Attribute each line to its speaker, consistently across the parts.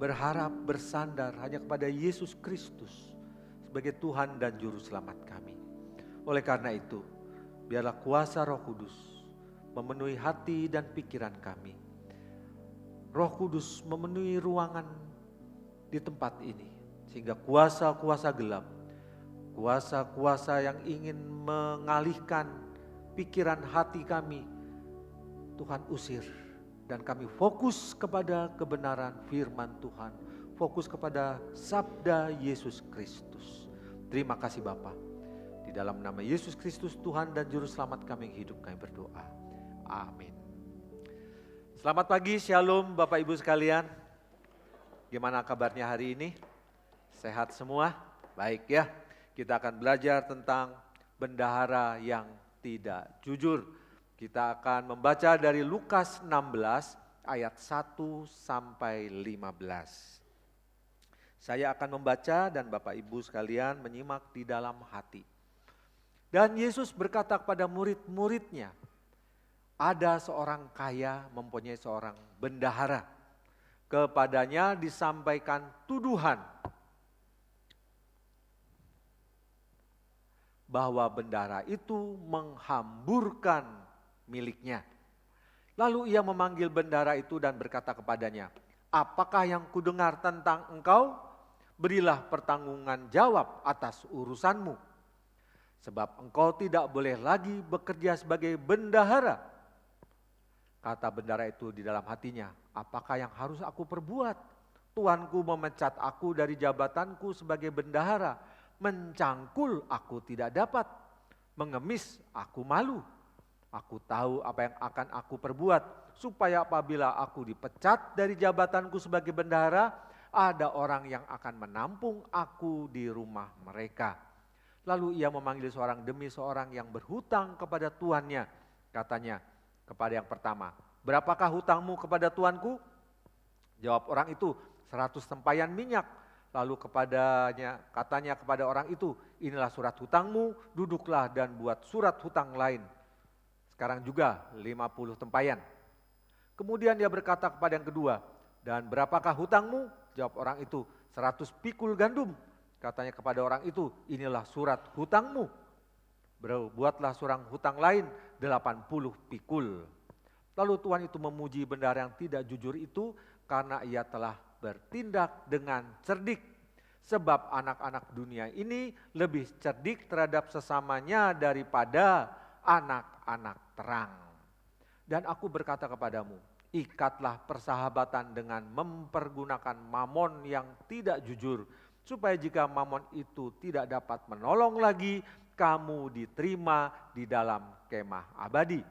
Speaker 1: berharap bersandar hanya kepada Yesus Kristus sebagai Tuhan dan Juru Selamat kami. Oleh karena itu, biarlah kuasa Roh Kudus memenuhi hati dan pikiran kami. Roh Kudus memenuhi ruangan di tempat ini, sehingga kuasa-kuasa gelap, kuasa-kuasa yang ingin mengalihkan pikiran hati kami, Tuhan usir. Dan kami fokus kepada kebenaran firman Tuhan, fokus kepada sabda Yesus Kristus. Terima kasih Bapa. Di dalam nama Yesus Kristus Tuhan dan Juru Selamat kami yang hidup, kami berdoa. Amin. Selamat pagi, Shalom Bapak Ibu sekalian. Gimana kabarnya hari ini? Sehat semua? Baik ya. Kita akan belajar tentang bendahara yang tidak jujur. Kita akan membaca dari Lukas 16 ayat 1 sampai 15. Saya akan membaca dan Bapak Ibu sekalian menyimak di dalam hati. Dan Yesus berkata kepada murid-muridnya, ada seorang kaya mempunyai seorang bendahara. Kepadanya disampaikan tuduhan bahwa bendahara itu menghamburkan miliknya. Lalu ia memanggil bendahara itu dan berkata kepadanya, apakah yang kudengar tentang engkau? Berilah pertanggungan jawab atas urusanmu. Sebab engkau tidak boleh lagi bekerja sebagai bendahara. Kata bendahara itu di dalam hatinya, apakah yang harus aku perbuat? Tuanku memecat aku dari jabatanku sebagai bendahara. Mencangkul aku tidak dapat. Mengemis aku malu. Aku tahu apa yang akan aku perbuat, supaya apabila aku dipecat dari jabatanku sebagai bendahara, ada orang yang akan menampung aku di rumah mereka. Lalu ia memanggil seorang demi seorang yang berhutang kepada tuannya. Katanya kepada yang pertama, berapakah hutangmu kepada tuanku? Jawab orang itu, 100 tempayan minyak. Lalu katanya kepada orang itu, inilah surat hutangmu, duduklah dan buat surat hutang lain. Sekarang juga 50 tempayan. Kemudian dia berkata kepada yang kedua, dan berapakah hutangmu? Jawab orang itu, 100 pikul gandum. Katanya kepada orang itu, inilah surat hutangmu. Buatlah surat hutang lain 80 pikul. Lalu Tuhan itu memuji bendahara yang tidak jujur itu karena ia telah bertindak dengan cerdik. Sebab anak-anak dunia ini lebih cerdik terhadap sesamanya daripada anak-anak terang. Dan aku berkata kepadamu, ikatlah persahabatan dengan mempergunakan mamon yang tidak jujur, supaya jika mamon itu tidak dapat menolong lagi, kamu diterima di dalam kemah abadi.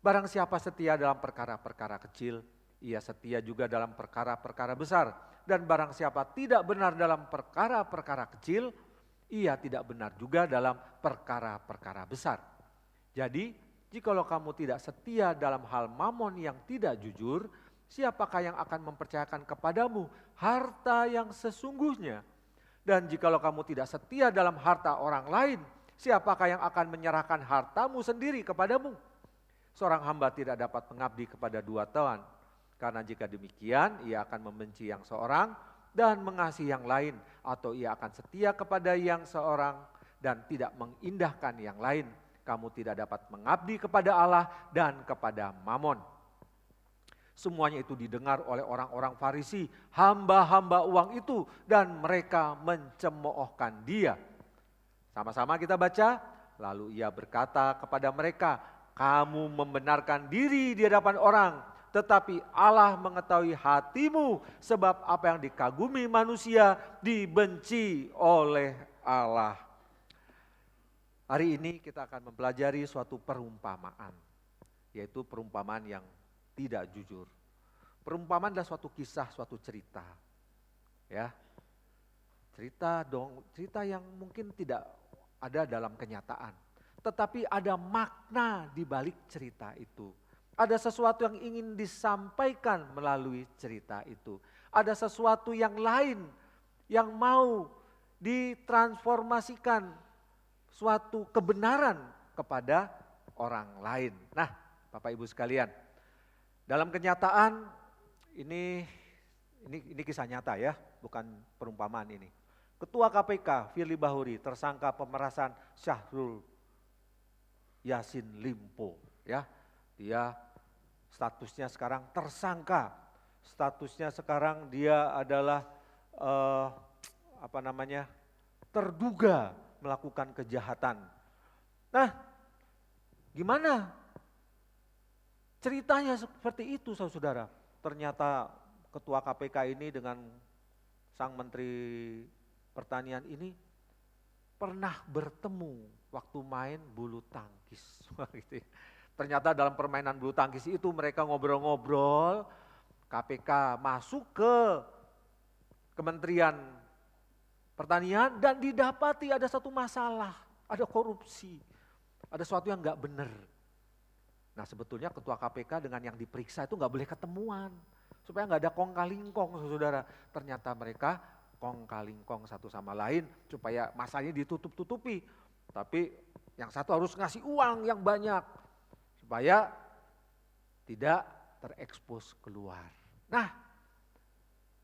Speaker 1: Barang siapa setia dalam perkara-perkara kecil, ia setia juga dalam perkara-perkara besar. Dan barang siapa tidak benar dalam perkara-perkara kecil, ia tidak benar juga dalam perkara-perkara besar. Jadi, jikalau kamu tidak setia dalam hal mamon yang tidak jujur, siapakah yang akan mempercayakan kepadamu harta yang sesungguhnya? Dan jikalau kamu tidak setia dalam harta orang lain, siapakah yang akan menyerahkan hartamu sendiri kepadamu? Seorang hamba tidak dapat mengabdi kepada dua tuan, karena jika demikian ia akan membenci yang seorang dan mengasihi yang lain, atau ia akan setia kepada yang seorang dan tidak mengindahkan yang lain. Kamu tidak dapat mengabdi kepada Allah dan kepada mamon. Semuanya itu didengar oleh orang-orang Farisi, hamba-hamba uang itu, dan mereka mencemoohkan dia. Sama-sama kita baca, lalu ia berkata kepada mereka, kamu membenarkan diri di hadapan orang, tetapi Allah mengetahui hatimu, sebab apa yang dikagumi manusia dibenci oleh Allah. Hari ini kita akan mempelajari suatu perumpamaan, yaitu perumpamaan yang tidak jujur. Perumpamaan adalah suatu kisah, suatu cerita. Ya. Cerita yang mungkin tidak ada dalam kenyataan, tetapi ada makna di balik cerita itu. Ada sesuatu yang ingin disampaikan melalui cerita itu. Ada sesuatu yang lain yang mau ditransformasikan, suatu kebenaran kepada orang lain. Nah, Bapak Ibu sekalian, dalam kenyataan ini Ini kisah nyata ya, bukan perumpamaan ini. Ketua KPK Firly Bahuri tersangka pemerasan Syahrul Yassin Limpo, ya. Dia statusnya sekarang tersangka. Statusnya sekarang dia adalah terduga melakukan kejahatan. Nah, gimana ceritanya seperti itu, saudara? Ternyata ketua KPK ini dengan sang menteri pertanian ini pernah bertemu waktu main bulu tangkis. Ternyata dalam permainan bulu tangkis itu mereka ngobrol-ngobrol, KPK masuk ke Kementerian Pertanian dan didapati ada satu masalah, ada korupsi, ada sesuatu yang nggak benar. Nah sebetulnya ketua KPK dengan yang diperiksa itu nggak boleh ketemuan, supaya nggak ada kong kali kong, saudara. Ternyata mereka kong kali kong satu sama lain supaya masalahnya ditutup-tutupi. Tapi yang satu harus ngasih uang yang banyak supaya tidak terekspos keluar. Nah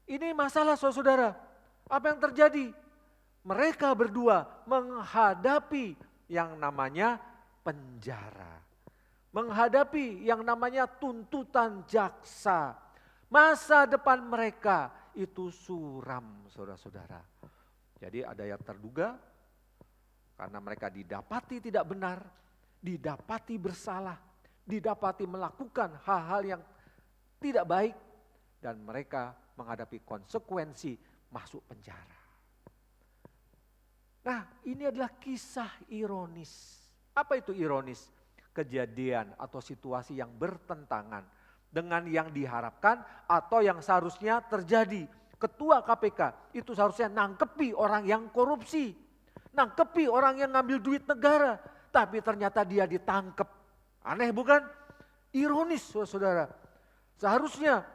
Speaker 1: ini masalah saudara. Apa yang terjadi? Mereka berdua menghadapi yang namanya penjara. Menghadapi yang namanya tuntutan jaksa. Masa depan mereka itu suram, saudara-saudara. Jadi ada yang terduga karena mereka didapati tidak benar, didapati bersalah, didapati melakukan hal-hal yang tidak baik, dan mereka menghadapi konsekuensi masuk penjara. Nah, ini adalah kisah ironis. Apa itu ironis? Kejadian atau situasi yang bertentangan dengan yang diharapkan atau yang seharusnya terjadi. Ketua KPK itu seharusnya nangkepi orang yang korupsi, nangkepi orang yang ngambil duit negara, tapi ternyata dia ditangkep. Aneh bukan? Ironis, saudara. Seharusnya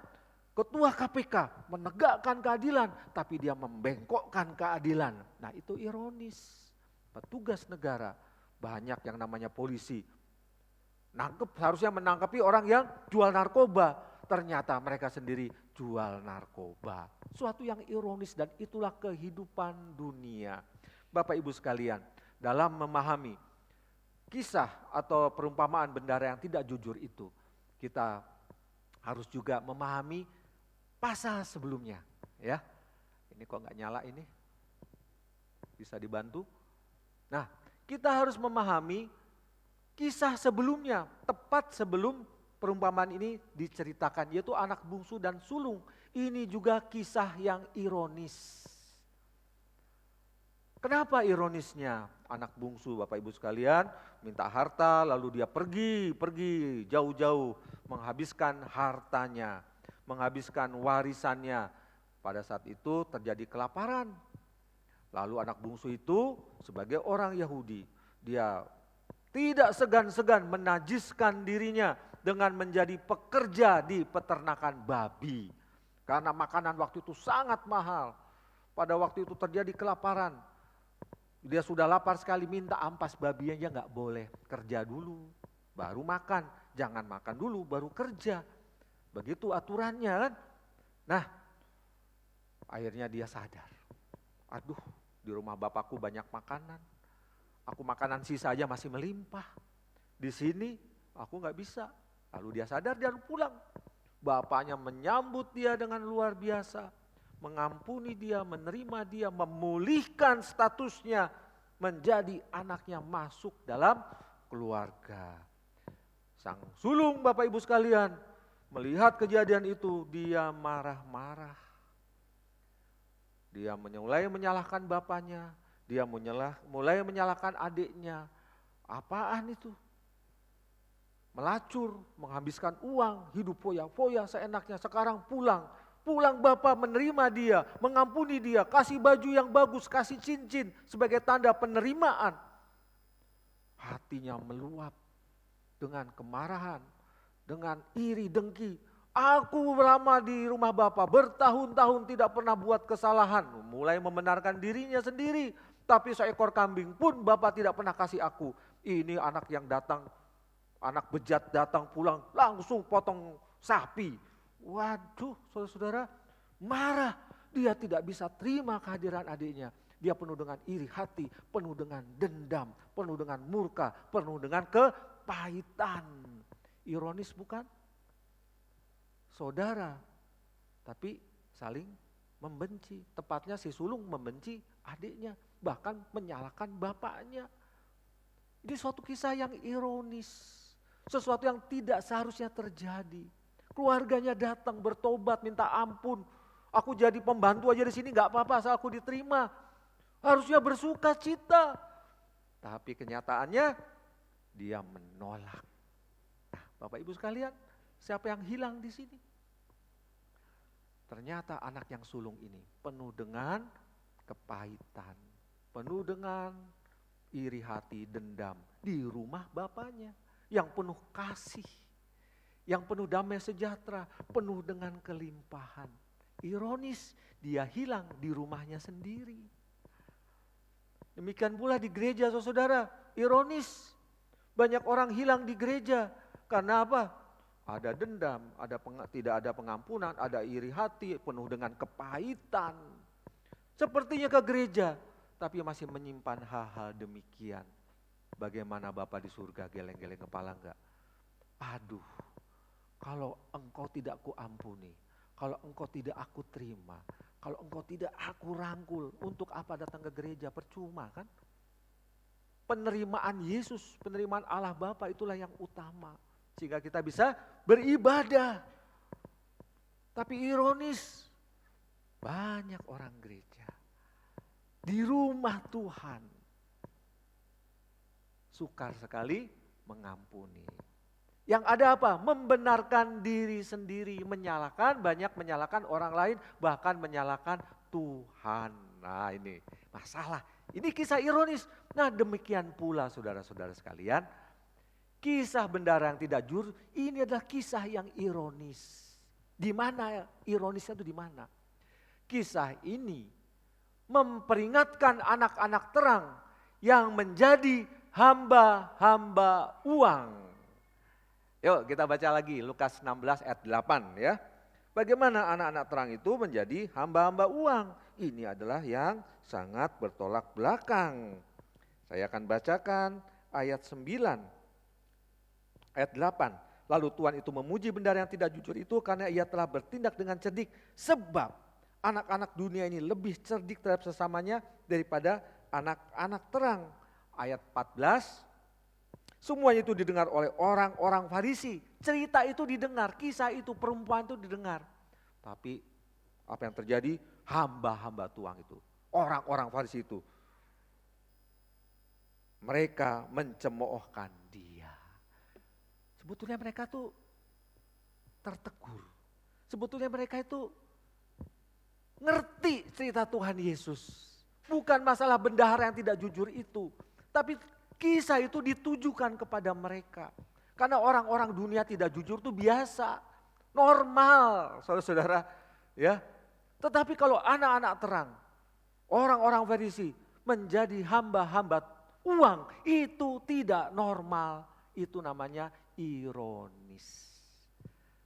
Speaker 1: ketua KPK menegakkan keadilan, tapi dia membengkokkan keadilan. Nah itu ironis. Petugas negara, banyak yang namanya polisi, harusnya menangkapi orang yang jual narkoba. Ternyata mereka sendiri jual narkoba. Suatu yang ironis dan itulah kehidupan dunia. Bapak Ibu sekalian, dalam memahami kisah atau perumpamaan bendara yang tidak jujur itu, kita harus juga memahami pasal sebelumnya, ya. Ini kok nggak nyala ini? Bisa dibantu? Nah, kita harus memahami kisah sebelumnya, tepat sebelum perumpamaan ini diceritakan, yaitu anak bungsu dan sulung. Ini juga kisah yang ironis. Kenapa ironisnya? Anak bungsu, Bapak Ibu sekalian, minta harta lalu dia pergi jauh-jauh menghabiskan hartanya, menghabiskan warisannya. Pada saat itu terjadi kelaparan. Lalu anak bungsu itu sebagai orang Yahudi, dia tidak segan-segan menajiskan dirinya dengan menjadi pekerja di peternakan babi. Karena makanan waktu itu sangat mahal. Pada waktu itu terjadi kelaparan. Dia sudah lapar sekali, minta ampas babinya, dia nggak boleh, kerja dulu baru makan, jangan makan dulu baru kerja. Begitu aturannya kan. Nah, akhirnya dia sadar. Aduh, di rumah bapakku banyak makanan. Aku makanan sisa aja masih melimpah. Di sini aku nggak bisa. Lalu dia sadar, dia pulang. Bapaknya menyambut dia dengan luar biasa. Mengampuni dia, menerima dia, memulihkan statusnya. Menjadi anaknya masuk dalam keluarga. Sang sulung, Bapak Ibu sekalian, melihat kejadian itu, dia marah-marah. Dia mulai menyalahkan bapaknya, dia mulai menyalahkan adiknya. Apaan itu? Melacur, menghabiskan uang, hidup foya-foya seenaknya. Sekarang pulang bapak menerima dia, mengampuni dia, kasih baju yang bagus, kasih cincin sebagai tanda penerimaan. Hatinya meluap dengan kemarahan, dengan iri dengki. Aku lama di rumah bapak, bertahun-tahun tidak pernah buat kesalahan. Mulai membenarkan dirinya sendiri, tapi seekor kambing pun bapak tidak pernah kasih aku. Ini anak yang datang, anak bejat datang pulang, langsung potong sapi. Waduh, saudara-saudara, marah. Dia tidak bisa terima kehadiran adiknya. Dia penuh dengan iri hati, penuh dengan dendam, penuh dengan murka, penuh dengan kepahitan. Ironis bukan? Saudara, tapi saling membenci. Tepatnya si sulung membenci adiknya, bahkan menyalahkan bapaknya. Ini suatu kisah yang ironis, sesuatu yang tidak seharusnya terjadi. Keluarganya datang bertobat, minta ampun. Aku jadi pembantu aja di sini nggak apa-apa, asal aku diterima. Harusnya bersuka cita. Tapi kenyataannya dia menolak. Nah, Bapak Ibu sekalian, siapa yang hilang di sini? Ternyata anak yang sulung ini penuh dengan kepahitan, penuh dengan iri hati, dendam di rumah bapaknya yang penuh kasih, yang penuh damai sejahtera, penuh dengan kelimpahan. Ironis, dia hilang di rumahnya sendiri. Demikian pula di gereja, saudara, ironis. Banyak orang hilang di gereja karena apa? Ada dendam, tidak ada pengampunan, ada iri hati, penuh dengan kepahitan. Sepertinya ke gereja, tapi masih menyimpan hal-hal demikian. Bagaimana Bapa di surga geleng-geleng kepala enggak? Aduh, kalau engkau tidak kuampuni, kalau engkau tidak aku terima, kalau engkau tidak aku rangkul, untuk apa datang ke gereja? Percuma kan? Penerimaan Yesus, penerimaan Allah Bapa itulah yang utama. Sehingga kita bisa beribadah. Tapi ironis, banyak orang gereja di rumah Tuhan sukar sekali mengampuni. Yang ada apa? Membenarkan diri sendiri, banyak menyalahkan orang lain, bahkan menyalahkan Tuhan. Nah ini masalah, ini kisah ironis. Nah demikian pula saudara-saudara sekalian, kisah bendahara yang tidak jujur, ini adalah kisah yang ironis. Di mana ironisnya itu di mana? Kisah ini memperingatkan anak-anak terang yang menjadi hamba-hamba uang. Yuk kita baca lagi Lukas 16 ayat 8 ya. Bagaimana anak-anak terang itu menjadi hamba-hamba uang. Ini adalah yang sangat bertolak belakang. Saya akan bacakan ayat 9, ayat 8. Lalu Tuhan itu memuji bendahara yang tidak jujur itu karena ia telah bertindak dengan cerdik. Sebab anak-anak dunia ini lebih cerdik terhadap sesamanya daripada anak-anak terang. Ayat 14. Semuanya itu didengar oleh orang-orang Farisi. Cerita itu didengar, kisah itu, perumpamaan itu didengar. Tapi apa yang terjadi? Hamba-hamba tuang itu, orang-orang Farisi itu, mereka mencemoohkan dia. Sebetulnya mereka tuh tertegur. Sebetulnya mereka itu ngerti cerita Tuhan Yesus. Bukan masalah bendahara yang tidak jujur itu, tapi kisah itu ditujukan kepada mereka. Karena orang-orang dunia tidak jujur itu biasa, normal, saudara-saudara. Ya. Tetapi kalau anak-anak terang, orang-orang Farisi menjadi hamba-hamba uang, itu tidak normal. Itu namanya ironis.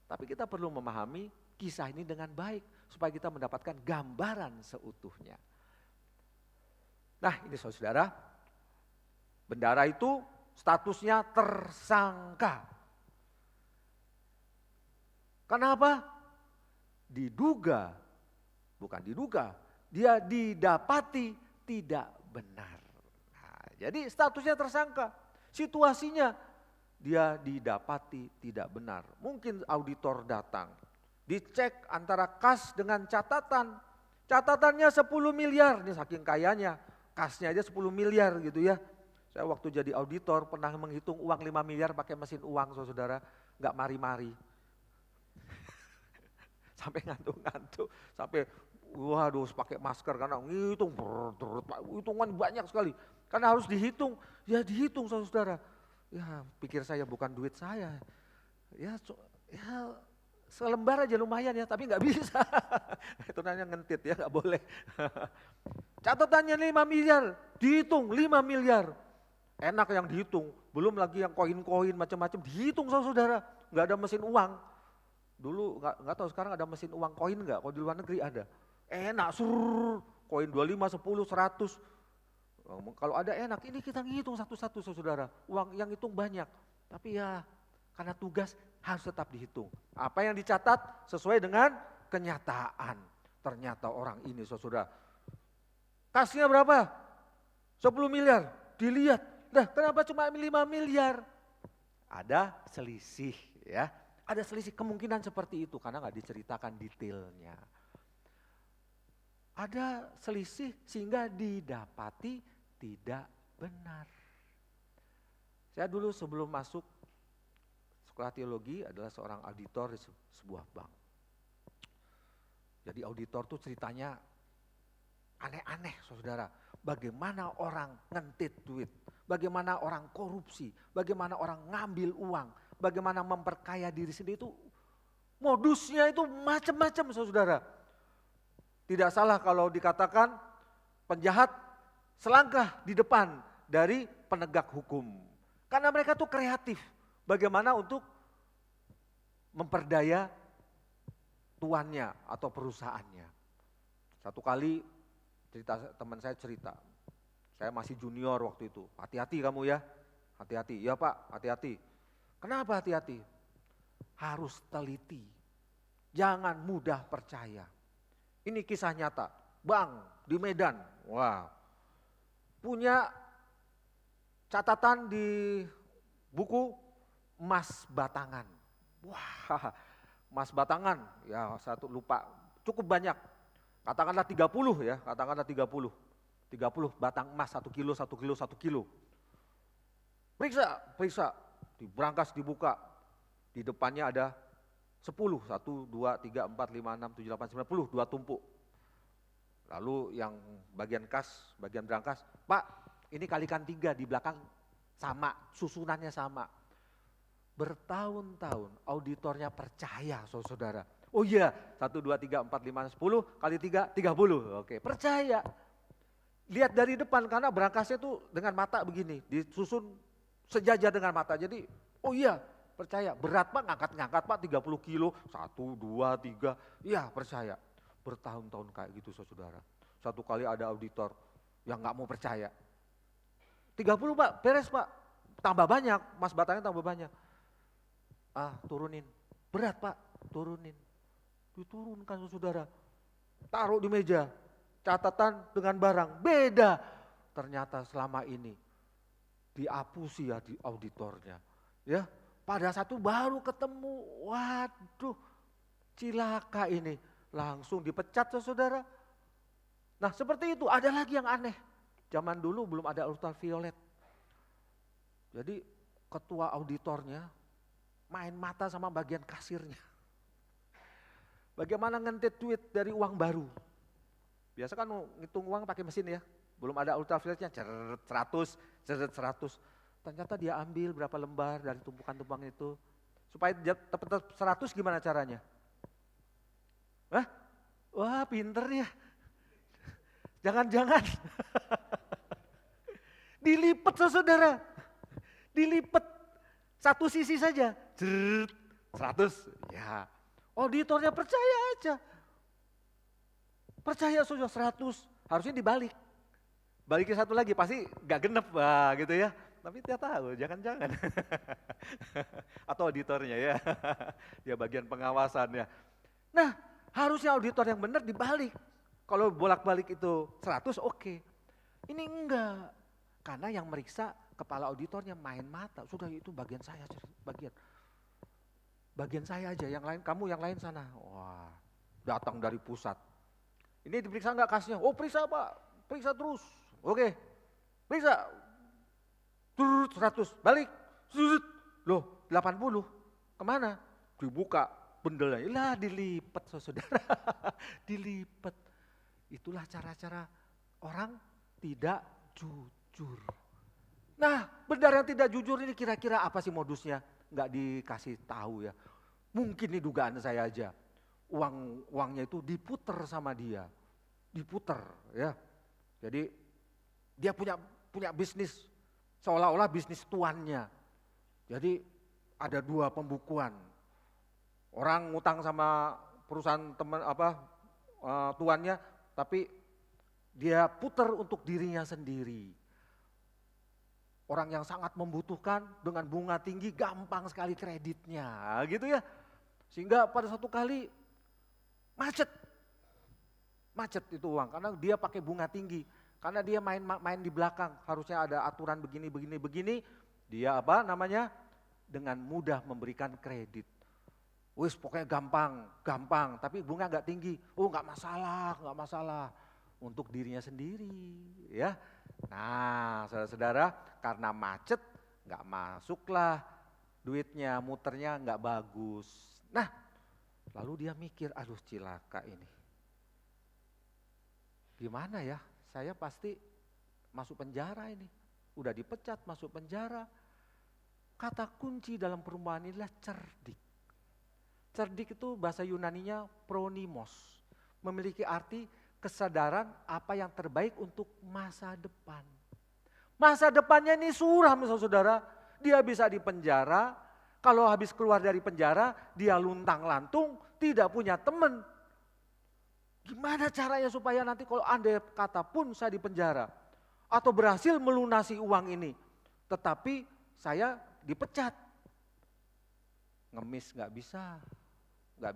Speaker 1: Tapi kita perlu memahami kisah ini dengan baik, supaya kita mendapatkan gambaran seutuhnya. Nah ini saudara, bendahara itu statusnya tersangka. Kenapa? Dia didapati tidak benar. Nah, jadi statusnya tersangka, situasinya dia didapati tidak benar. Mungkin auditor datang, dicek antara kas dengan catatan. Catatannya 10 miliar, ini saking kayanya, kasnya aja 10 miliar gitu ya. Saya waktu jadi auditor pernah menghitung uang 5 miliar pakai mesin uang saudara, gak mari-mari. Sampai ngantuk-ngantuk, sampai waduh pakai masker karena ngitung, hitungan banyak sekali. Karena harus dihitung, ya dihitung saudara. Ya pikir saya bukan duit saya, ya selembar aja lumayan ya, tapi gak bisa. Itu namanya ngentit ya, gak boleh. Catatannya 5 miliar, dihitung 5 miliar. Enak yang dihitung, belum lagi yang koin-koin macam-macam dihitung saudara, gak ada mesin uang. Dulu nggak tahu sekarang ada mesin uang koin nggak? Kalau di luar negeri ada. Enak, surr, koin 25, 10, 100. Kalau ada enak, ini kita ngitung satu-satu saudara. Uang yang hitung banyak. Tapi ya karena tugas harus tetap dihitung. Apa yang dicatat sesuai dengan kenyataan. Ternyata orang ini saudara. Kasnya berapa? 10 miliar. Dilihat, dah kenapa cuma 5 miliar? Ada selisih ya. Ada selisih kemungkinan seperti itu karena nggak diceritakan detailnya. Ada selisih sehingga didapati tidak benar. Saya dulu sebelum masuk sekolah teologi adalah seorang auditor di sebuah bank. Jadi auditor tuh ceritanya aneh-aneh saudara. Bagaimana orang ngentit duit, bagaimana orang korupsi, bagaimana orang ngambil uang, bagaimana memperkaya diri sendiri itu modusnya itu macam-macam saudara. Tidak salah kalau dikatakan penjahat selangkah di depan dari penegak hukum. Karena mereka tuh kreatif. Bagaimana untuk memperdaya tuannya atau perusahaannya. Satu kali teman saya cerita, saya masih junior waktu itu. Hati-hati kamu ya, hati-hati. Ya Pak, hati-hati. Kenapa hati-hati? Harus teliti. Jangan mudah percaya. Ini kisah nyata. Bang di Medan, wah, punya catatan di buku emas batangan. Wah, emas batangan, ya satu lupa, cukup banyak. Katakanlah 30 ya, katakanlah 30. 30 batang emas 1 kilo, 1 kilo, 1 kilo. Periksa, di brankas dibuka. Di depannya ada 10, 1, 2, 3, 4, 5, 6, 7, 8, 9, 10, 2 tumpuk. Lalu yang bagian kas, bagian brankas, Pak ini kalikan 3 di belakang sama, susunannya sama. Bertahun-tahun auditornya percaya saudara. Oh iya, 1, 2, 3, 4, 5, 10, kali 3, 30. Oke, percaya. Lihat dari depan karena berangkasnya tuh dengan mata begini, disusun sejajar dengan mata. Jadi, oh iya, percaya. Berat Pak, ngangkat Pak 30 kilo, 1, 2, 3, iya percaya. Bertahun-tahun kayak gitu saudara. Satu kali ada auditor yang gak mau percaya. 30 Pak, beres Pak. Tambah banyak, emas batangnya tambah banyak. Turunin. Berat Pak, turunin. Diturunkan saudara. Taruh di meja. Catatan dengan barang, beda. Ternyata selama ini diapusi ya di auditornya. Ya, pada satu baru ketemu, waduh cilaka ini. Langsung dipecat saudara. Nah seperti itu, ada lagi yang aneh. Zaman dulu belum ada ultraviolet. Jadi ketua auditornya main mata sama bagian kasirnya. Bagaimana ngentit duit dari uang baru. Biasa kan ngitung uang pakai mesin ya. Belum ada ultravioletnya, ceret 100. Ternyata dia ambil berapa lembar dari tumpukan-tumpukan itu. Supaya tetap 100 gimana caranya? Wah pinter ya. Jangan-jangan dilipat saudara. Dilipat satu sisi saja. 100. Ya. Auditornya percaya aja. Percaya saudara 100. Harusnya dibalik. Balikin satu lagi pasti gak genep gitu ya. Tapi dia tahu, jangan-jangan. Atau auditornya ya. Dia bagian pengawasan ya. Nah, harusnya auditor yang benar dibalik. Kalau bolak-balik itu 100 oke. Ini enggak. Karena yang meriksa kepala auditornya main mata. Sudah itu bagian saya, bagian saya aja, yang lain kamu yang lain sana. Wah, datang dari pusat. Ini diperiksa enggak kasnya? Oh periksa Pak, periksa terus. Oke, periksa. 100, balik. Loh 80, kemana? Dibuka bendelnya, lah dilipat saudara. Dilipat. Itulah cara-cara orang tidak jujur. Nah, benar yang tidak jujur ini kira-kira apa sih modusnya? Enggak dikasih tahu ya. Mungkin ini dugaan saya aja. Uangnya itu diputer sama dia. Diputer ya. Jadi dia punya bisnis seolah-olah bisnis tuannya. Jadi ada 2 pembukuan. Orang ngutang sama perusahaan teman tuannya, tapi dia putar untuk dirinya sendiri. Orang yang sangat membutuhkan dengan bunga tinggi gampang sekali kreditnya, gitu ya. Sehingga pada satu kali macet itu uang karena dia pakai bunga tinggi. Karena dia main di belakang, harusnya ada aturan begini. Dia dengan mudah memberikan kredit. Wis pokoknya gampang, tapi bunga nggak tinggi. Oh nggak masalah untuk dirinya sendiri, ya. Nah, saudara-saudara, karena macet nggak masuklah duitnya, muternya nggak bagus. Nah, lalu dia mikir, aduh cilaka ini. Gimana ya? Saya pasti masuk penjara ini. Udah dipecat, masuk penjara. Kata kunci dalam perumpamaan ini adalah cerdik. Cerdik itu bahasa Yunaninya pronimos. Memiliki arti kesadaran apa yang terbaik untuk masa depan. Masa depannya ini suram, saudara. Dia bisa di penjara. Kalau habis keluar dari penjara, dia luntang-lantung, tidak punya teman. Gimana caranya supaya nanti kalau andai kata pun saya di penjara atau berhasil melunasi uang ini, tetapi saya dipecat. Ngemis nggak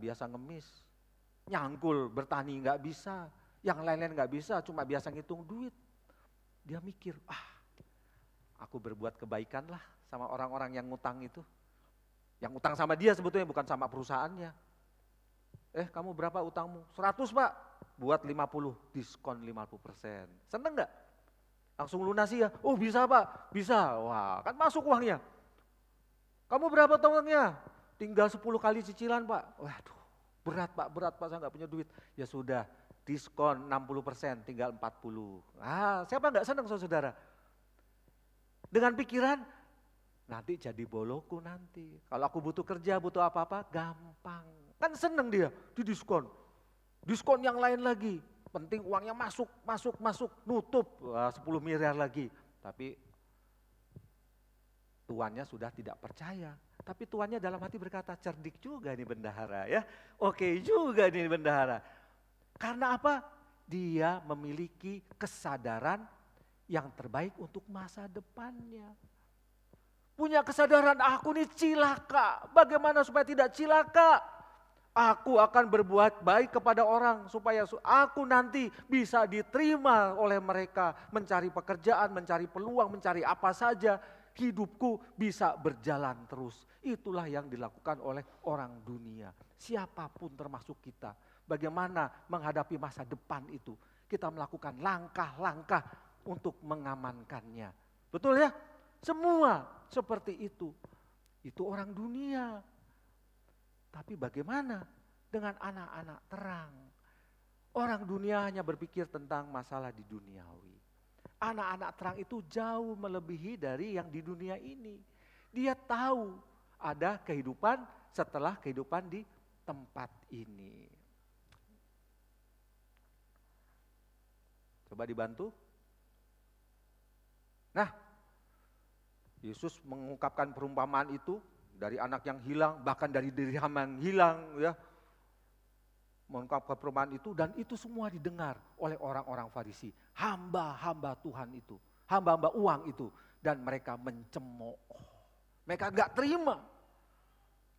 Speaker 1: biasa ngemis. Nyangkul bertani nggak bisa, yang lain-lain nggak bisa, cuma biasa ngitung duit. Dia mikir, aku berbuat kebaikan lah sama orang-orang yang ngutang itu. Yang utang sama dia sebetulnya bukan sama perusahaannya. Kamu berapa utangmu? 100 Pak, buat 50, diskon 50%. Seneng gak? Langsung lunasi ya? Oh bisa Pak, bisa. Wah kan masuk uangnya. Kamu berapa utangnya? Tinggal 10 kali cicilan Pak. Waduh berat Pak, saya gak punya duit. Ya sudah, diskon 60%, tinggal 40. Siapa gak seneng saudara? Dengan pikiran, nanti jadi boloku nanti. Kalau aku butuh kerja, butuh apa-apa, gampang. Kan seneng dia di diskon. Diskon yang lain lagi. Penting uangnya masuk, nutup. 10 miliar lagi. Tapi tuannya sudah tidak percaya. Tapi tuannya dalam hati berkata, cerdik juga nih bendahara ya. Oke juga nih bendahara. Karena apa? Dia memiliki kesadaran yang terbaik untuk masa depannya. Punya kesadaran aku nih cilaka. Bagaimana supaya tidak cilaka? Aku akan berbuat baik kepada orang supaya aku nanti bisa diterima oleh mereka. Mencari pekerjaan, mencari peluang, mencari apa saja. Hidupku bisa berjalan terus. Itulah yang dilakukan oleh orang dunia. Siapapun termasuk kita. Bagaimana menghadapi masa depan itu. Kita melakukan langkah-langkah untuk mengamankannya. Betul ya? Semua seperti itu. Itu orang dunia. Tapi bagaimana dengan anak-anak terang? Orang dunia hanya berpikir tentang masalah di duniawi. Anak-anak terang itu jauh melebihi dari yang di dunia ini. Dia tahu ada kehidupan setelah kehidupan di tempat ini. Coba dibantu. Nah, Yesus mengungkapkan perumpamaan itu dari anak yang hilang, bahkan dari dirham yang hilang, ya, mengungkapkan perumpamaan itu, dan itu semua didengar oleh orang-orang Farisi, hamba-hamba Tuhan itu, hamba-hamba uang itu, dan mereka mencemooh, mereka nggak terima.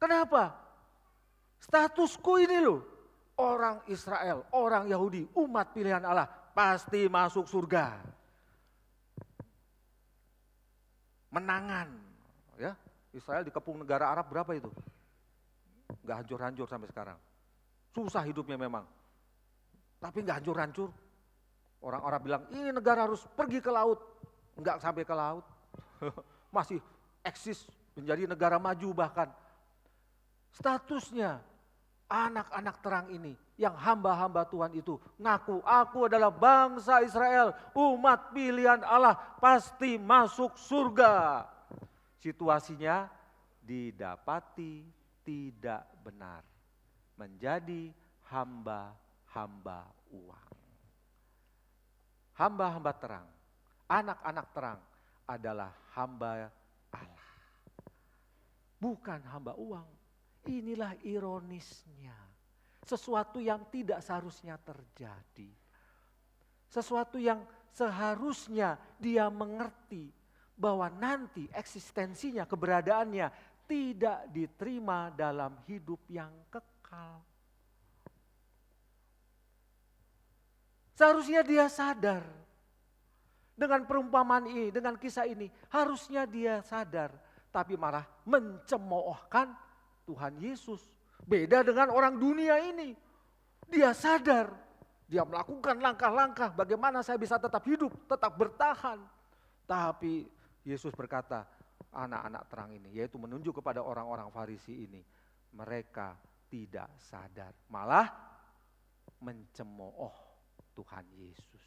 Speaker 1: Kenapa? Statusku ini loh, orang Israel, orang Yahudi, umat pilihan Allah, pasti masuk surga. Menangan, ya. Israel dikepung negara Arab berapa itu? Gak hancur-hancur sampai sekarang. Susah hidupnya memang. Tapi gak hancur-hancur. Orang Arab bilang, ini negara harus pergi ke laut. Enggak sampai ke laut. Masih eksis menjadi negara maju bahkan. Statusnya anak-anak terang ini, yang hamba-hamba Tuhan itu ngaku, aku adalah bangsa Israel, umat pilihan Allah, pasti masuk surga. Situasinya didapati tidak benar, menjadi hamba-hamba uang. Hamba-hamba terang, anak-anak terang adalah hamba Allah, bukan hamba uang. Inilah ironisnya. Sesuatu yang tidak seharusnya terjadi. Sesuatu yang seharusnya dia mengerti bahwa nanti eksistensinya, keberadaannya tidak diterima dalam hidup yang kekal. Seharusnya dia sadar dengan perumpamaan ini, dengan kisah ini, harusnya dia sadar, tapi malah mencemoohkan Tuhan Yesus. Beda dengan orang dunia ini. Dia sadar, dia melakukan langkah-langkah bagaimana saya bisa tetap hidup, tetap bertahan. Tapi Yesus berkata, anak-anak terang ini, yaitu menunjuk kepada orang-orang Farisi ini, mereka tidak sadar, malah mencemooh Tuhan Yesus.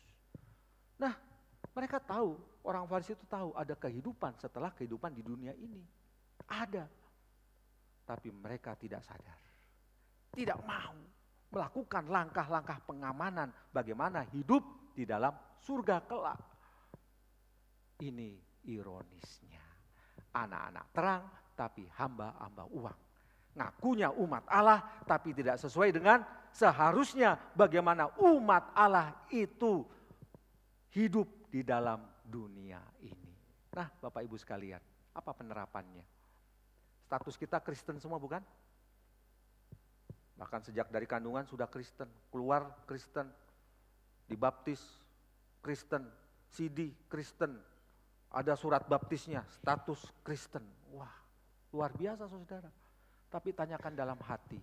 Speaker 1: Nah, mereka tahu, orang Farisi itu tahu ada kehidupan setelah kehidupan di dunia ini. Ada. Tapi mereka tidak sadar. Tidak mau melakukan langkah-langkah pengamanan bagaimana hidup di dalam surga kelak. Ini ironisnya. Anak-anak terang tapi hamba-hamba uang. Ngakunya umat Allah tapi tidak sesuai dengan seharusnya bagaimana umat Allah itu hidup di dalam dunia ini. Nah, Bapak Ibu sekalian, apa penerapannya? Status kita Kristen semua bukan? Bahkan sejak dari kandungan sudah Kristen, keluar Kristen, dibaptis Kristen, CD Kristen, ada surat baptisnya, status Kristen. Wah, luar biasa saudara. Tapi tanyakan dalam hati,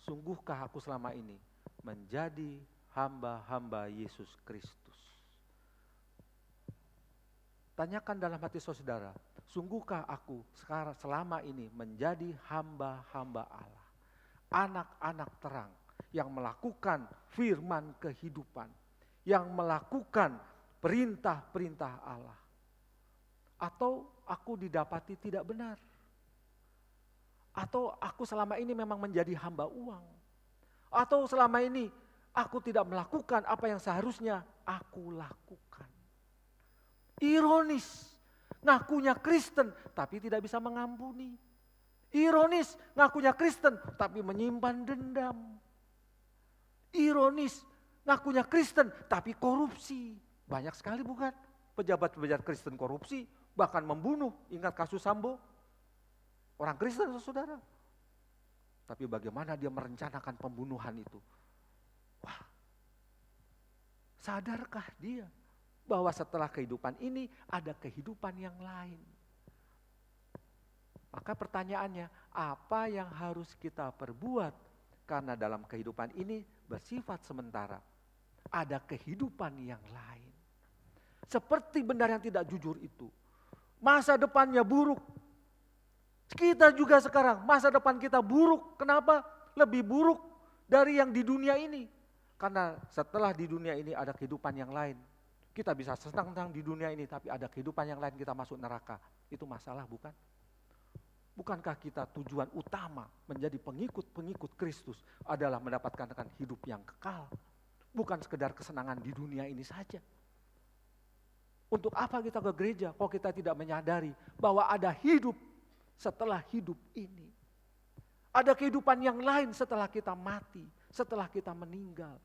Speaker 1: sungguhkah aku selama ini menjadi hamba-hamba Yesus Kristus? Tanyakan dalam hati saudara, sungguhkah aku sekarang selama ini menjadi hamba-hamba Allah, anak-anak terang yang melakukan firman kehidupan, yang melakukan perintah-perintah Allah, atau aku didapati tidak benar, atau aku selama ini memang menjadi hamba uang, atau selama ini aku tidak melakukan apa yang seharusnya aku lakukan. Ironis, ngakunya Kristen tapi tidak bisa mengampuni. Ironis, ngakunya Kristen tapi menyimpan dendam. Ironis, ngakunya Kristen tapi korupsi. Banyak sekali bukan pejabat-pejabat Kristen korupsi, bahkan membunuh. Ingat kasus Sambo? Orang Kristen saudara. Tapi bagaimana dia merencanakan pembunuhan itu? Wah, sadarkah dia bahwa setelah kehidupan ini ada kehidupan yang lain? Maka pertanyaannya, apa yang harus kita perbuat? Karena dalam kehidupan ini bersifat sementara. Ada kehidupan yang lain. Seperti benar yang tidak jujur itu. Masa depannya buruk. Kita juga sekarang masa depan kita buruk. Kenapa? Lebih buruk dari yang di dunia ini. Karena setelah di dunia ini ada kehidupan yang lain. Kita bisa senang-senang di dunia ini, tapi ada kehidupan yang lain, kita masuk neraka. Itu masalah bukan? Bukankah kita tujuan utama menjadi pengikut-pengikut Kristus adalah mendapatkan hidup yang kekal? Bukan sekedar kesenangan di dunia ini saja. Untuk apa kita ke gereja kalau kita tidak menyadari bahwa ada hidup setelah hidup ini? Ada kehidupan yang lain setelah kita mati, setelah kita meninggal.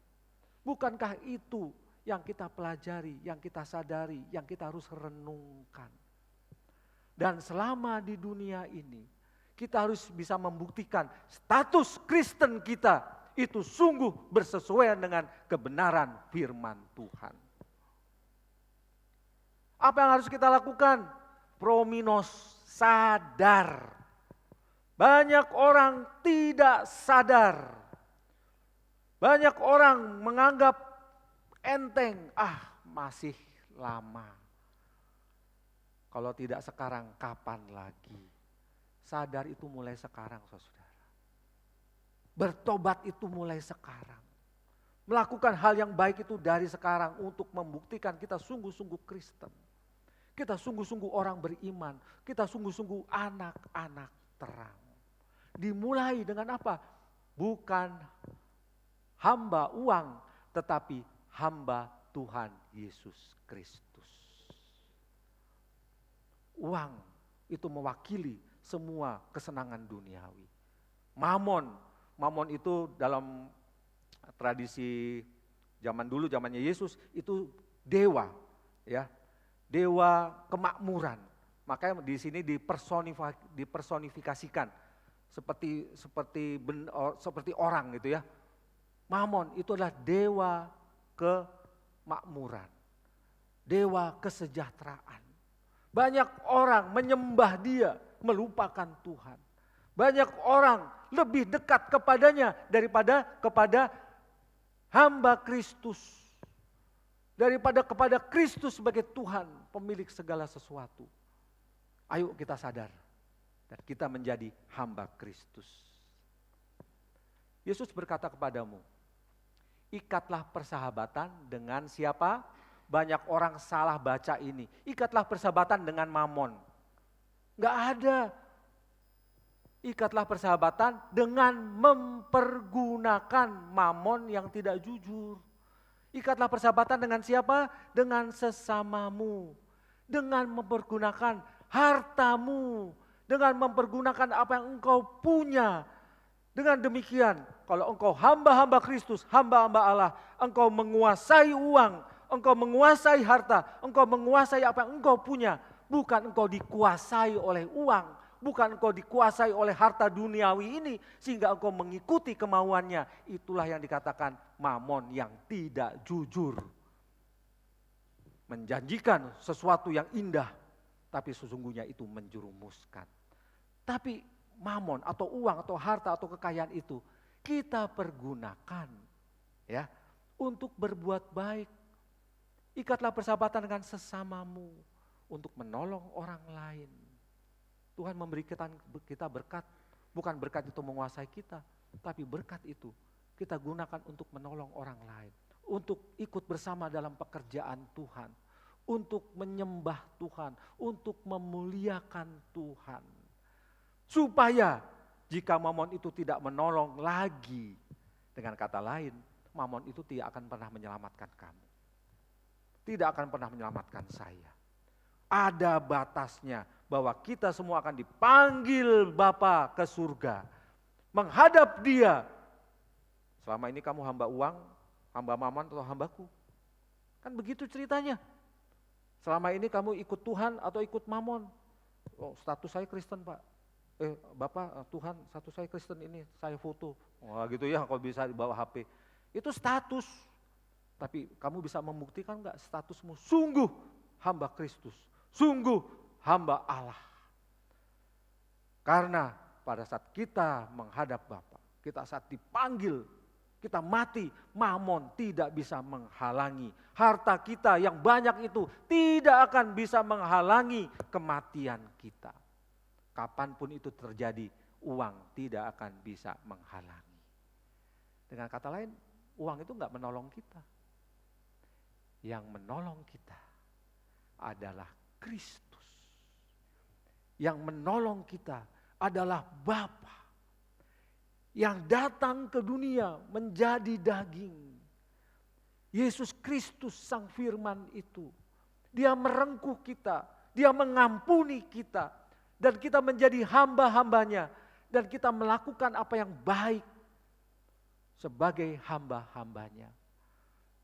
Speaker 1: Bukankah itu yang kita pelajari, yang kita sadari, yang kita harus renungkan? Dan selama di dunia ini, kita harus bisa membuktikan status Kristen kita itu sungguh bersesuaian dengan kebenaran firman Tuhan. Apa yang harus kita lakukan? Prominos, sadar. Banyak orang tidak sadar. Banyak orang menganggap enteng, masih lama. Kalau tidak sekarang, kapan lagi? Sadar itu mulai sekarang, saudara. Bertobat itu mulai sekarang. Melakukan hal yang baik itu dari sekarang untuk membuktikan kita sungguh-sungguh Kristen. Kita sungguh-sungguh orang beriman. Kita sungguh-sungguh anak-anak terang. Dimulai dengan apa? Bukan hamba uang, tetapi hamba Tuhan Yesus Kristus. Uang itu mewakili semua kesenangan duniawi. Mamon itu dalam tradisi zaman dulu, zamannya Yesus, itu dewa, ya, dewa kemakmuran. Makanya di sini dipersonifikasikan seperti orang gitu ya. Mamon itu adalah dewa kemakmuran, dewa kesejahteraan. Banyak orang menyembah dia, melupakan Tuhan. Banyak orang lebih dekat kepadanya daripada kepada hamba Kristus. Daripada kepada Kristus sebagai Tuhan, pemilik segala sesuatu. Ayo kita sadar dan kita menjadi hamba Kristus. Yesus berkata kepadamu, ikatlah persahabatan dengan siapa? Banyak orang salah baca ini. Ikatlah persahabatan dengan Mamon. Enggak ada. Ikatlah persahabatan dengan mempergunakan Mamon yang tidak jujur. Ikatlah persahabatan dengan siapa? Dengan sesamamu. Dengan mempergunakan hartamu. Dengan mempergunakan apa yang engkau punya. Dengan demikian, kalau engkau hamba-hamba Kristus, hamba-hamba Allah, engkau menguasai uang, engkau menguasai harta, engkau menguasai apa yang engkau punya. Bukan engkau dikuasai oleh uang, bukan engkau dikuasai oleh harta duniawi ini, sehingga engkau mengikuti kemauannya. Itulah yang dikatakan Mamon yang tidak jujur. Menjanjikan sesuatu yang indah, tapi sesungguhnya itu menjerumuskan. Tapi Mamon atau uang atau harta atau kekayaan itu kita pergunakan ya untuk berbuat baik. Ikatlah persahabatan dengan sesamamu untuk menolong orang lain. Tuhan memberi kita berkat, bukan berkat itu menguasai kita, tapi berkat itu kita gunakan untuk menolong orang lain, untuk ikut bersama dalam pekerjaan Tuhan, untuk menyembah Tuhan, untuk memuliakan Tuhan. Supaya jika Mamon itu tidak menolong lagi, dengan kata lain, Mamon itu tidak akan pernah menyelamatkan kamu. Tidak akan pernah menyelamatkan saya. Ada batasnya bahwa kita semua akan dipanggil Bapa ke surga. Menghadap Dia. Selama ini kamu hamba uang, hamba Mamon atau hambaku? Kan begitu ceritanya. Selama ini kamu ikut Tuhan atau ikut Mamon? Oh, status saya Kristen, Pak. Bapak, Tuhan, status saya Kristen ini, saya foto. Wah gitu ya, kalau bisa dibawa HP. Itu status. Tapi kamu bisa membuktikan enggak statusmu sungguh hamba Kristus, sungguh hamba Allah. Karena pada saat kita menghadap Bapa, kita saat dipanggil, kita mati, Mamon tidak bisa menghalangi. Harta kita yang banyak itu tidak akan bisa menghalangi kematian kita. Kapanpun itu terjadi, uang tidak akan bisa menghalangi. Dengan kata lain, uang itu enggak menolong kita. Yang menolong kita adalah Kristus. Yang menolong kita adalah Bapa. Yang datang ke dunia menjadi daging. Yesus Kristus Sang Firman itu. Dia merengkuh kita, Dia mengampuni kita. Dan kita menjadi hamba-hambanya. Dan kita melakukan apa yang baik sebagai hamba-hambanya.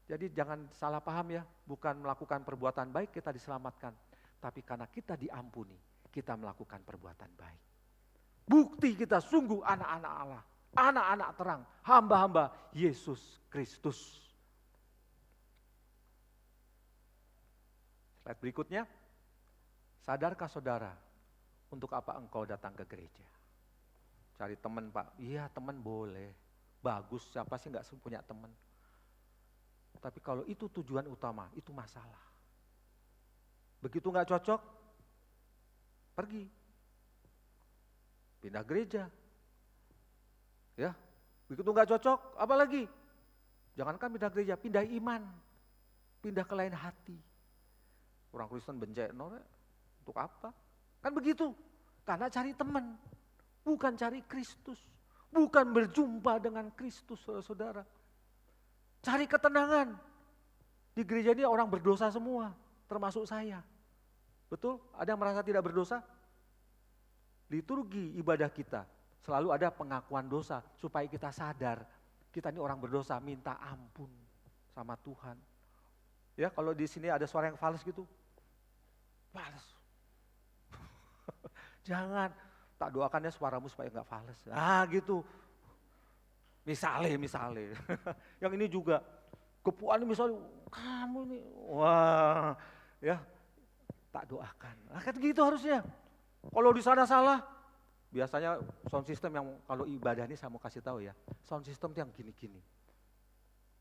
Speaker 1: Jadi jangan salah paham ya, bukan melakukan perbuatan baik kita diselamatkan. Tapi karena kita diampuni, kita melakukan perbuatan baik. Bukti kita sungguh anak-anak Allah, anak-anak terang, hamba-hamba Yesus Kristus. Slide berikutnya, sadarkah saudara? Untuk apa engkau datang ke gereja? Cari teman, Pak. Iya, teman boleh. Bagus, siapa sih enggak punya teman? Tapi kalau itu tujuan utama, itu masalah. Begitu enggak cocok, pergi. Pindah gereja. Ya, begitu enggak cocok, apa lagi? Jangankan pindah gereja, pindah iman. Pindah ke lain hati. Orang Kristen bencana, untuk apa? Kan begitu, karena cari teman, bukan cari Kristus, bukan berjumpa dengan Kristus, saudara-saudara. Cari ketenangan. Di gereja ini orang berdosa semua, termasuk saya. Betul? Ada yang merasa tidak berdosa? liturgi ibadah kita selalu ada pengakuan dosa supaya kita sadar kita ini orang berdosa, minta ampun sama Tuhan. Ya, kalau di sini ada suara yang fals gitu, fals. Jangan, tak doakannya suaramu supaya enggak fals. Gitu. Misalnya. Yang ini juga kepuan misalnya, kamu nih, wah, ya, tak doakan. Kan gitu harusnya. Kalau di sana salah, biasanya sound system yang kalau ibadah ini saya mau kasih tahu ya, sound system yang gini-gini.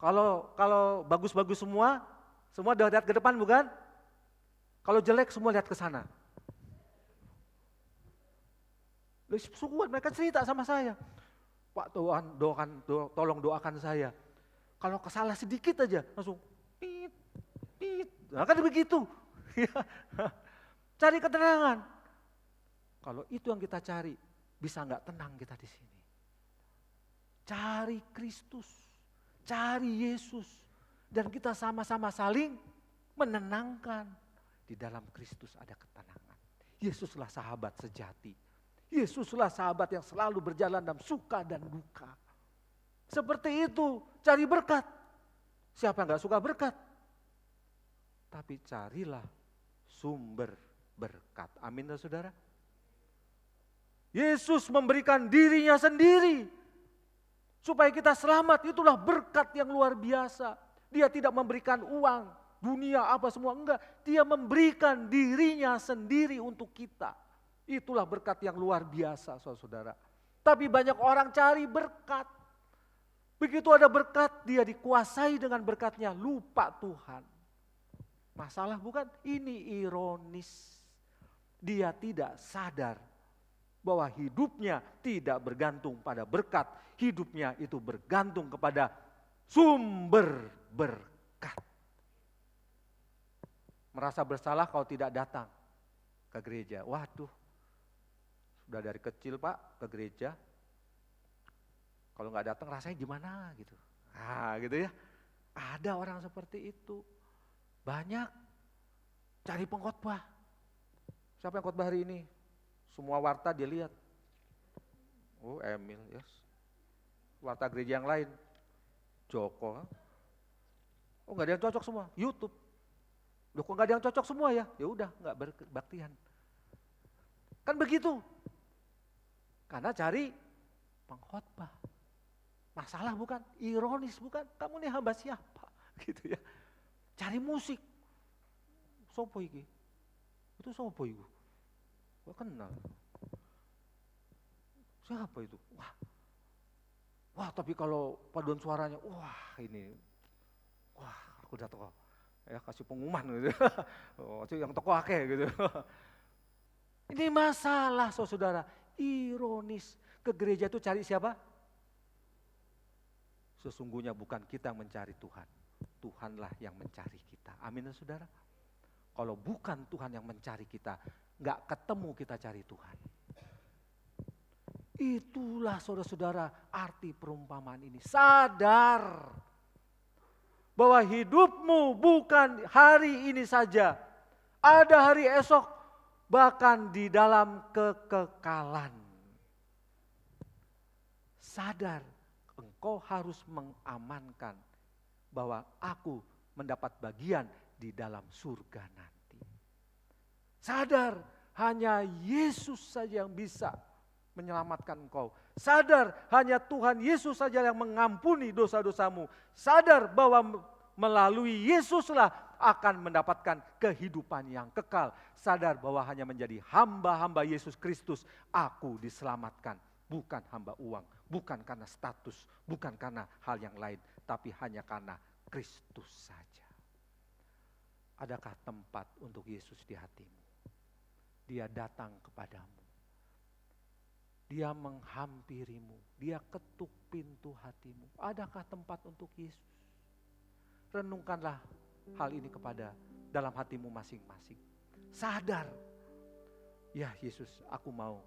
Speaker 1: Kalau bagus-bagus semua udah lihat ke depan bukan? Kalau jelek semua lihat ke sana. Sungguh mereka cerita sama saya, Pak tolong doakan saya. Kalau kesalah sedikit aja langsung pit. Nah, kan begitu. Cari ketenangan. Kalau itu yang kita cari, bisa nggak tenang kita di sini. Cari Kristus, cari Yesus, dan kita sama-sama saling menenangkan. Di dalam Kristus ada ketenangan. Yesuslah sahabat sejati. Yesuslah sahabat yang selalu berjalan dalam suka dan duka. Seperti itu, cari berkat. Siapa yang gak suka berkat? Tapi carilah sumber berkat. Amin ya saudara. Yesus memberikan dirinya sendiri supaya kita selamat. Itulah berkat yang luar biasa. Dia tidak memberikan uang, dunia apa semua, enggak. Dia memberikan dirinya sendiri untuk kita. Itulah berkat yang luar biasa saudara. Tapi banyak orang cari berkat. Begitu ada berkat, dia dikuasai dengan berkatnya, lupa Tuhan. Masalah bukan? Ini ironis. Dia tidak sadar bahwa hidupnya tidak bergantung pada berkat. Hidupnya itu bergantung kepada sumber berkat. Merasa bersalah kalau tidak datang ke gereja. Waduh, sudah dari kecil Pak ke gereja. Kalau nggak datang rasanya gimana gitu. Gitu ya. Ada orang seperti itu. Banyak cari pengkhotbah. Siapa yang khotbah hari ini? Semua warta dia lihat. Oh Emil, yes. Warta gereja yang lain. Joko. Oh nggak ada yang cocok semua. YouTube. Loh kok nggak ada yang cocok semua ya? Ya udah nggak berbaktian. Kan begitu. Karena cari pengkhotbah. Masalah bukan? Ironis bukan? Kamu nih hamba siapa? Gitu ya. Cari musik. Sopo iki? Itu sopo itu? Gak kenal. Siapa itu? Wah tapi kalau paduan suaranya, aku udah toko. Ya kasih pengumuman gitu. Yang toko akeh gitu. Ini masalah saudara. Ironis. Ke gereja itu cari siapa? Sesungguhnya bukan kita yang mencari Tuhan. Tuhanlah yang mencari kita. Amin ya saudara. Kalau bukan Tuhan yang mencari kita, gak ketemu kita cari Tuhan. Itulah saudara-saudara arti perumpamaan ini. Sadar bahwa hidupmu bukan hari ini saja. Ada hari esok, bahkan di dalam kekekalan. Sadar, engkau harus mengamankan bahwa aku mendapat bagian di dalam surga nanti. Sadar, hanya Yesus saja yang bisa menyelamatkan engkau. Sadar, hanya Tuhan Yesus saja yang mengampuni dosa-dosamu. Sadar bahwa melalui Yesuslah akan mendapatkan kehidupan yang kekal. Sadar bahwa hanya menjadi hamba-hamba Yesus Kristus aku diselamatkan. Bukan hamba uang, bukan karena status, bukan karena hal yang lain, tapi hanya karena Kristus saja. Adakah tempat untuk Yesus di hatimu? Dia datang kepadamu. Dia menghampirimu. Dia ketuk pintu hatimu. Adakah tempat untuk Yesus? Renungkanlah hal ini kepada dalam hatimu masing-masing. Sadar. Ya Yesus, aku mau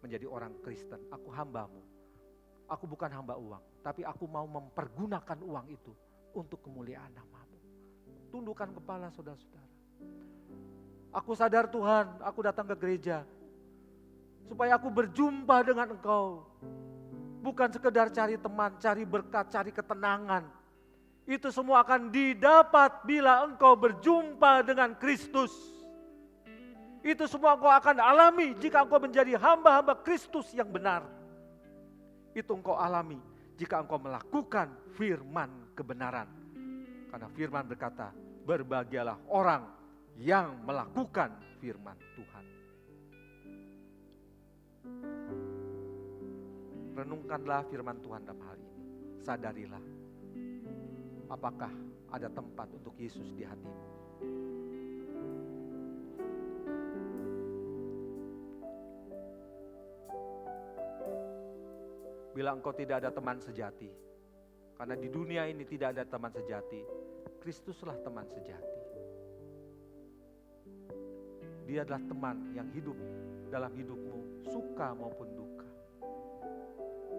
Speaker 1: menjadi orang Kristen. Aku hambamu. Aku bukan hamba uang. Tapi aku mau mempergunakan uang itu untuk kemuliaan nama-Mu. Tundukkan kepala saudara-saudara. Aku sadar Tuhan, aku datang ke gereja. supaya aku berjumpa dengan Engkau. Bukan sekedar cari teman, cari berkat, cari ketenangan. Itu semua akan didapat bila engkau berjumpa dengan Kristus. Itu semua engkau akan alami jika engkau menjadi hamba-hamba Kristus yang benar. Itu engkau alami jika engkau melakukan firman kebenaran. Karena firman berkata, berbahagialah orang yang melakukan firman Tuhan. Renungkanlah firman Tuhan dalam hal ini. Sadarilah, apakah ada tempat untuk Yesus di hatimu? Bila engkau tidak ada teman sejati, karena di dunia ini tidak ada teman sejati, Kristuslah teman sejati. Dia adalah teman yang hidup dalam hidupmu, suka maupun duka.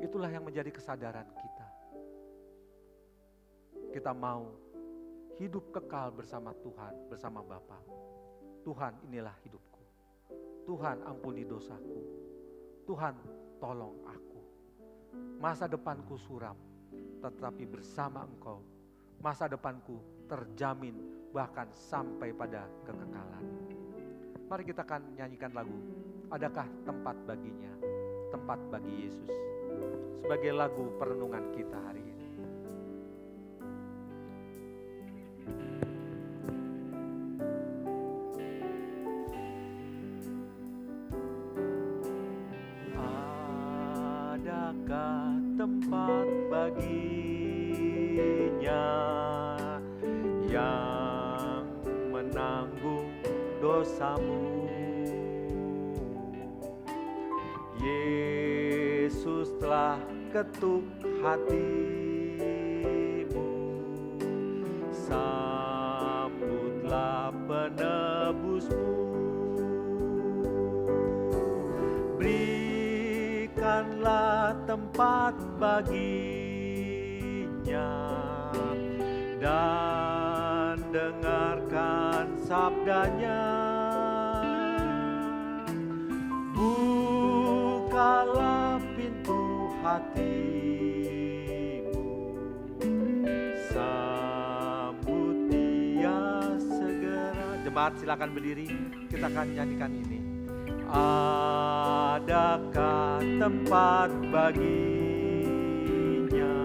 Speaker 1: Itulah yang menjadi kesadaran kita. Kita mau hidup kekal bersama Tuhan, bersama Bapa. Tuhan, inilah hidupku. Tuhan, ampuni dosaku. Tuhan, tolong aku. Masa depanku suram, tetapi bersama Engkau, masa depanku terjamin bahkan sampai pada kekekalan. Mari kita akan nyanyikan lagu, adakah tempat baginya, tempat bagi Yesus, sebagai lagu perenungan kita hari ini. Adakah tempat baginya yang menanggung dosamu? Yesus telah ketuk hatimu, sambutlah penebusmu. Berikanlah tempat baginya dan dengarkan sabdanya. Bukalah pintu hatimu, sambut dia segera. Jemaat silakan berdiri, kita akan nyanyikan ini. Adakah tempat baginya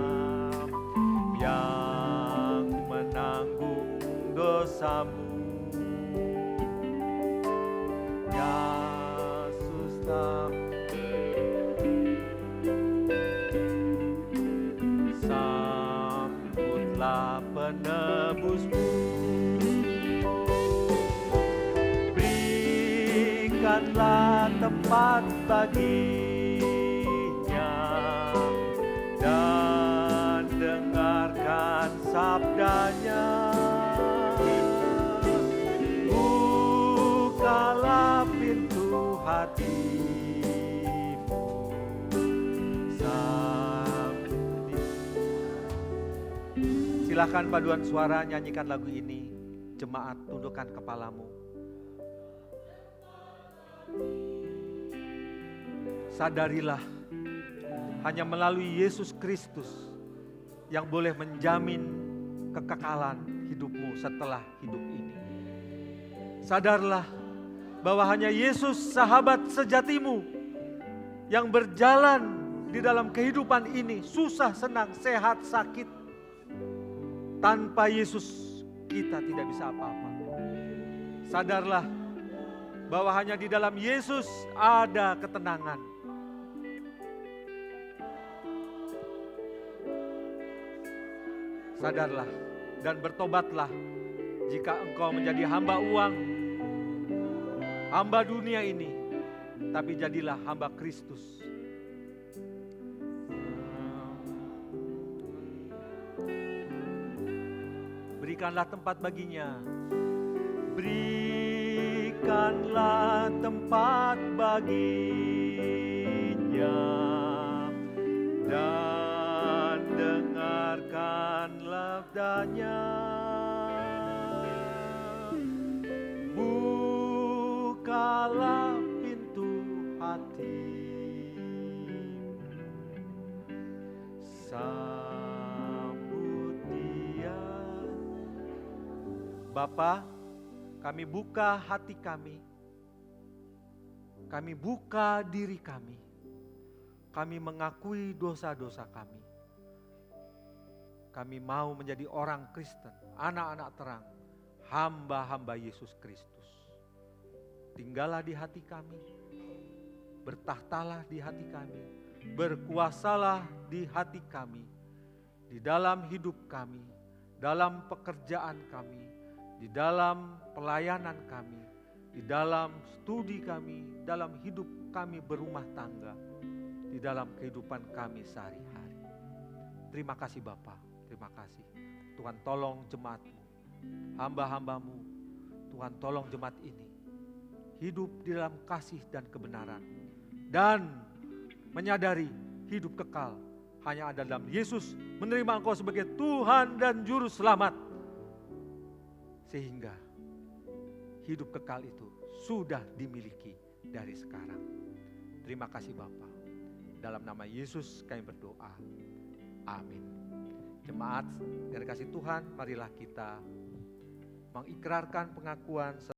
Speaker 1: yang menanggung dosamu? Yesus tak sambutlah penebusmu. Berikanlah tempat baginya dan dengarkan sabdanya. Bukalah pintu hatimu, sambut. Silakan paduan suara nyanyikan lagu ini. Jemaat, tundukkan kepalamu. Sadarilah, hanya melalui Yesus Kristus yang boleh menjamin kekekalan hidupmu setelah hidup ini. Sadarlah bahwa hanya Yesus sahabat sejatimu yang berjalan di dalam kehidupan ini, susah, senang, sehat, sakit. Tanpa Yesus kita tidak bisa apa-apa. Sadarlah bahwa hanya di dalam Yesus ada ketenangan. Sadarlah dan bertobatlah jika engkau menjadi hamba uang, hamba dunia ini, tapi jadilah hamba Kristus. Berikanlah tempat baginya. Berikanlah tempat baginya dan dengarkan sabdanya. Bukalah pintu hati sambut Dia. Bapa, kami buka hati kami buka diri kami mengakui dosa-dosa kami. Kami mau menjadi orang Kristen, anak-anak terang, hamba-hamba Yesus Kristus. Tinggallah di hati kami, bertahtalah di hati kami, berkuasalah di hati kami, di dalam hidup kami, dalam pekerjaan kami, di dalam pelayanan kami, di dalam studi kami, dalam hidup kami berumah tangga, di dalam kehidupan kami sehari-hari. Terima kasih Bapa, terima kasih. Tuhan tolong jemaat-Mu, hamba-hamba-Mu. Tuhan tolong jemaat ini hidup di dalam kasih dan kebenaran, dan menyadari hidup kekal hanya ada dalam Yesus, menerima Engkau sebagai Tuhan dan Juru Selamat, sehingga hidup kekal itu sudah dimiliki dari sekarang. Terima kasih Bapa. Dalam nama Yesus kami berdoa. Amin. Jemaat yang dikasihi Tuhan, marilah kita mengikrarkan pengakuan